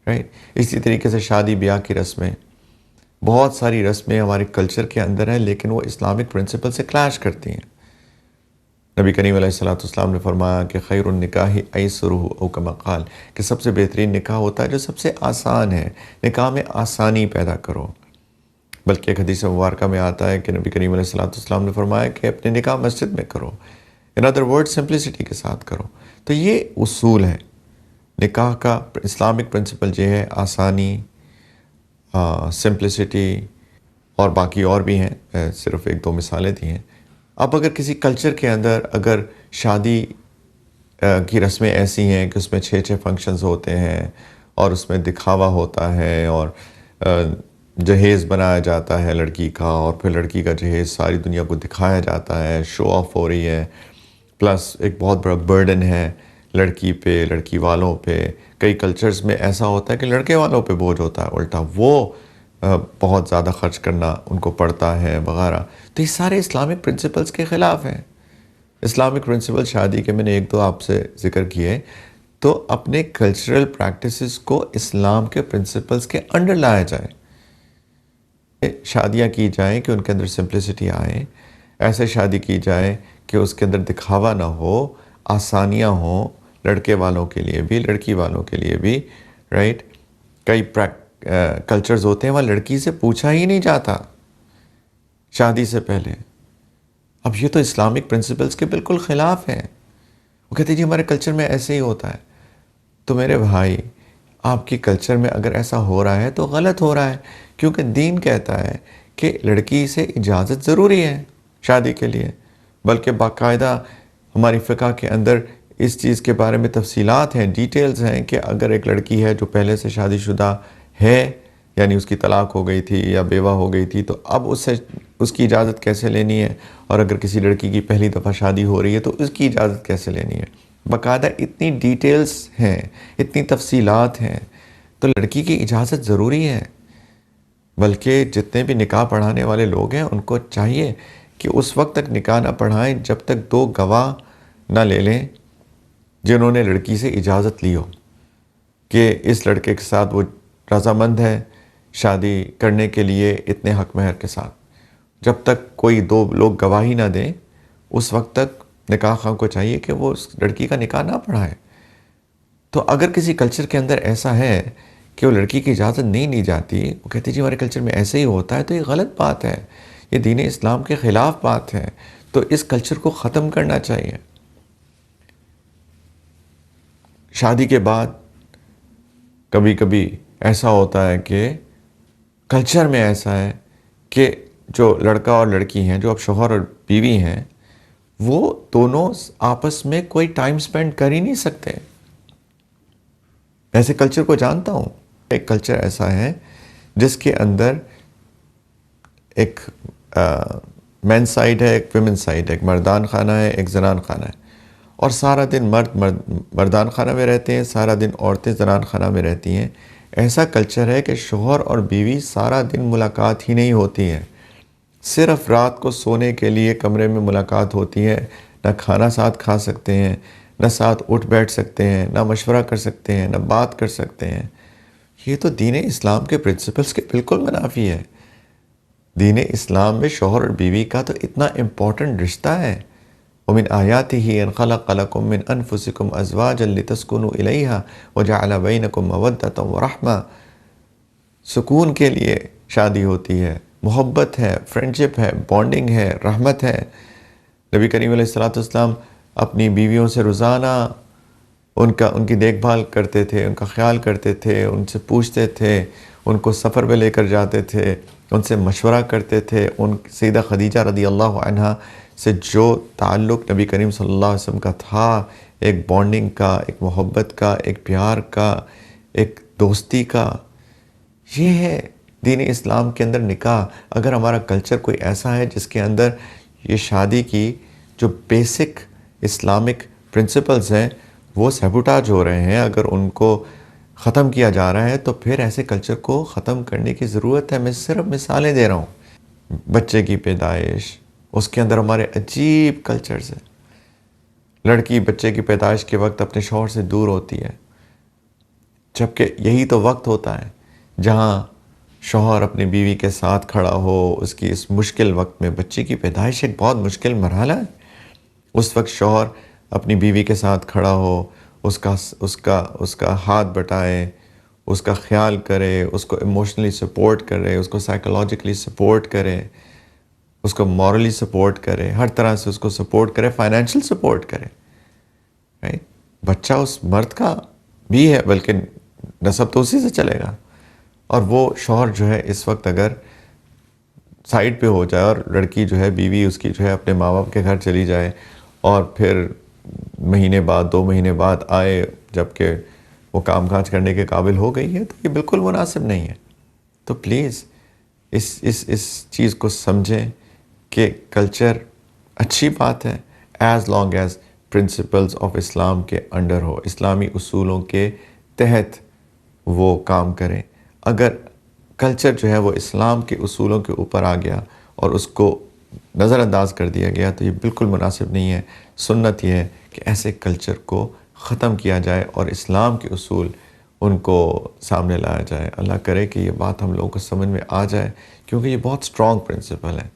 Right. اسی طریقے سے شادی بیاہ کی رسمیں، بہت ساری رسمیں ہمارے کلچر کے اندر ہیں لیکن وہ اسلامک پرنسپل سے کلیش کرتی ہیں. نبی کریم علیہ الصلوۃ والسلام نے فرمایا کہ خیر النکاح ایسرہ او کما قال، کہ سب سے بہترین نکاح ہوتا ہے جو سب سے آسان ہے. نکاح میں آسانی پیدا کرو. بلکہ ایک حدیث مبارکہ میں آتا ہے کہ نبی کریم علیہ الصلوۃ والسلام نے فرمایا کہ اپنے نکاح مسجد میں کرو. ان ادر ورڈ سمپلسٹی کے ساتھ کرو. تو یہ اصول ہے نکاح کا. اسلامک پرنسپل یہ ہے آسانی، سمپلسٹی، اور باقی اور بھی ہیں، صرف ایک دو مثالیں دی ہیں. اب اگر کسی کلچر کے اندر اگر شادی کی رسمیں ایسی ہیں کہ اس میں 6 فنکشنز ہوتے ہیں اور اس میں دکھاوا ہوتا ہے اور جہیز بنایا جاتا ہے لڑکی کا، اور پھر لڑکی کا جہیز ساری دنیا کو دکھایا جاتا ہے، شو آف ہو رہی ہے، پلس ایک بہت بڑا برڈن ہے لڑکی پہ، لڑکی والوں پہ. کئی کلچرز میں ایسا ہوتا ہے کہ لڑکے والوں پہ بوجھ ہوتا ہے الٹا، وہ بہت زیادہ خرچ کرنا ان کو پڑتا ہے وغیرہ. تو یہ سارے اسلامک پرنسپلز کے خلاف ہیں. اسلامک پرنسپل شادی کے میں نے ایک دو آپ سے ذکر کیے. تو اپنے کلچرل پریکٹسز کو اسلام کے پرنسپلز کے انڈر لایا جائے. شادیاں کی جائیں کہ ان کے اندر سمپلسٹی آئے، ایسے شادی کی جائے کہ اس کے اندر دکھاوا نہ ہو، آسانیاں ہوں لڑکے والوں کے لیے بھی لڑکی والوں کے لیے بھی. رائٹ. کئی کلچرز ہوتے ہیں وہاں لڑکی سے پوچھا ہی نہیں جاتا شادی سے پہلے. اب یہ تو اسلامک پرنسپلز کے بالکل خلاف ہیں. وہ کہتے ہیں جی ہمارے کلچر میں ایسے ہی ہوتا ہے. تو میرے بھائی، آپ کی کلچر میں اگر ایسا ہو رہا ہے تو غلط ہو رہا ہے، کیونکہ دین کہتا ہے کہ لڑکی سے اجازت ضروری ہے شادی کے لیے. بلکہ باقاعدہ ہماری فقہ کے اندر اس چیز کے بارے میں تفصیلات ہیں، ڈیٹیلز ہیں کہ اگر ایک لڑکی ہے جو پہلے سے شادی شدہ ہے، یعنی اس کی طلاق ہو گئی تھی یا بیوہ ہو گئی تھی، تو اب اس کی اجازت کیسے لینی ہے، اور اگر کسی لڑکی کی پہلی دفعہ شادی ہو رہی ہے تو اس کی اجازت کیسے لینی ہے. باقاعدہ اتنی ڈیٹیلز ہیں، اتنی تفصیلات ہیں. تو لڑکی کی اجازت ضروری ہے. بلکہ جتنے بھی نکاح پڑھانے والے لوگ ہیں ان کو چاہیے کہ اس وقت تک نکاح نہ پڑھائیں جب تک 2 گواہ نہ لے لیں جنہوں نے لڑکی سے اجازت لی ہو کہ اس لڑکے کے ساتھ وہ رضامند ہے شادی کرنے کے لیے اتنے حق مہر کے ساتھ. جب تک کوئی 2 لوگ گواہی نہ دیں اس وقت تک نکاح خواہ کو چاہیے کہ وہ اس لڑکی کا نکاح نہ پڑھائے. تو اگر کسی کلچر کے اندر ایسا ہے کہ وہ لڑکی کی اجازت نہیں لی جاتی، وہ کہتے جی ہمارے کلچر میں ایسے ہی ہوتا ہے، تو یہ غلط بات ہے، یہ دین اسلام کے خلاف بات ہے. تو اس کلچر کو ختم کرنا چاہیے. شادی کے بعد کبھی کبھی ایسا ہوتا ہے کہ کلچر میں ایسا ہے کہ جو لڑکا اور لڑکی ہیں، جو اب شوہر اور بیوی ہیں، وہ دونوں آپس میں کوئی ٹائم سپینڈ کر ہی نہیں سکتے. ایسے کلچر کو جانتا ہوں. ایک کلچر ایسا ہے جس کے اندر ایک مین سائڈ ہے، ایک ویمن سائڈ ہے، ایک مردان خانہ ہے، ایک زنان خانہ ہے. اور سارا دن مردان خانہ میں رہتے ہیں، سارا دن عورتیں زنان خانہ میں رہتی ہیں. ایسا کلچر ہے کہ شوہر اور بیوی سارا دن ملاقات ہی نہیں ہوتی ہیں. صرف رات کو سونے کے لیے کمرے میں ملاقات ہوتی ہے. نہ کھانا ساتھ کھا سکتے ہیں، نہ ساتھ اٹھ بیٹھ سکتے ہیں، نہ مشورہ کر سکتے ہیں، نہ بات کر سکتے ہیں. یہ تو دین اسلام کے پرنسپلز کے بالکل منافی ہے. دین اسلام میں شوہر اور بیوی کا تو اتنا امپورٹنٹ رشتہ ہے. وَمِنْ آيَاتِهِ أَنْ خَلَقَ لَكُم مِّنْ أَنفُسِكُمْ أَزْوَاجًا لِتَسْكُنُوا إِلَيْهَا وَجَعَلَ بَيْنَكُم مَّوَدَّةً وَرَحْمَةً. سکون کے لیے شادی ہوتی ہے، محبت ہے، فرینڈشپ ہے، بانڈنگ ہے، رحمت ہے. نبی کریم علیہ الصلوۃ والسلام اپنی بیویوں سے روزانہ ان کی دیکھ بھال کرتے تھے، ان کا خیال کرتے تھے، ان سے پوچھتے تھے، ان کو سفر پہ لے کر جاتے تھے، ان سے مشورہ کرتے تھے. سیدہ خدیجہ رضی اللہ عنہا سے جو تعلق نبی کریم صلی اللہ علیہ وسلم کا تھا، ایک بانڈنگ کا، ایک محبت کا، ایک پیار کا، ایک دوستی کا، یہ ہے دین اسلام کے اندر نکاح. اگر ہمارا کلچر کوئی ایسا ہے جس کے اندر یہ شادی کی جو بیسک اسلامک پرنسپلز ہیں وہ سیبوٹاج ہو رہے ہیں، اگر ان کو ختم کیا جا رہا ہے تو پھر ایسے کلچر کو ختم کرنے کی ضرورت ہے. میں صرف مثالیں دے رہا ہوں. بچے کی پیدائش، اس کے اندر ہمارے عجیب کلچرز ہیں. لڑکی بچے کی پیدائش کے وقت اپنے شوہر سے دور ہوتی ہے. جبکہ یہی تو وقت ہوتا ہے جہاں شوہر اپنی بیوی کے ساتھ کھڑا ہو. اس کی اس مشکل وقت میں، بچے کی پیدائش ایک بہت مشکل مرحلہ ہے، اس وقت شوہر اپنی بیوی کے ساتھ کھڑا ہو، اس کا ہاتھ بٹائے، اس کا خیال کرے، اس کو ایموشنلی سپورٹ کرے، اس کو سائیکولوجیکلی سپورٹ کرے، اس کو مورلی سپورٹ کرے، ہر طرح سے اس کو سپورٹ کرے، فائنینشیل سپورٹ کرے. رائٹ؟ بچہ اس مرد کا بھی ہے، بلکہ نسب تو اسی سے چلے گا. اور وہ شوہر جو ہے اس وقت اگر سائڈ پہ ہو جائے اور لڑکی جو ہے، بیوی اس کی جو ہے اپنے ماں باپ کے گھر چلی جائے اور پھر مہینے بعد 2 مہینے بعد آئے جب کہ وہ کام کاج کرنے کے قابل ہو گئی ہے، تو یہ بالکل مناسب نہیں ہے. تو پلیز اس چیز کو سمجھیں کہ کلچر اچھی بات ہے as long as principles of Islam کے انڈر ہو، اسلامی اصولوں کے تحت وہ کام کریں. اگر کلچر جو ہے وہ اسلام کے اصولوں کے اوپر آ گیا اور اس کو نظر انداز کر دیا گیا تو یہ بالکل مناسب نہیں ہے. سنت یہ ہے کہ ایسے کلچر کو ختم کیا جائے اور اسلام کے اصول ان کو سامنے لایا جائے. اللہ کرے کہ یہ بات ہم لوگوں کو سمجھ میں آ جائے، کیونکہ یہ بہت اسٹرانگ پرنسپل ہے.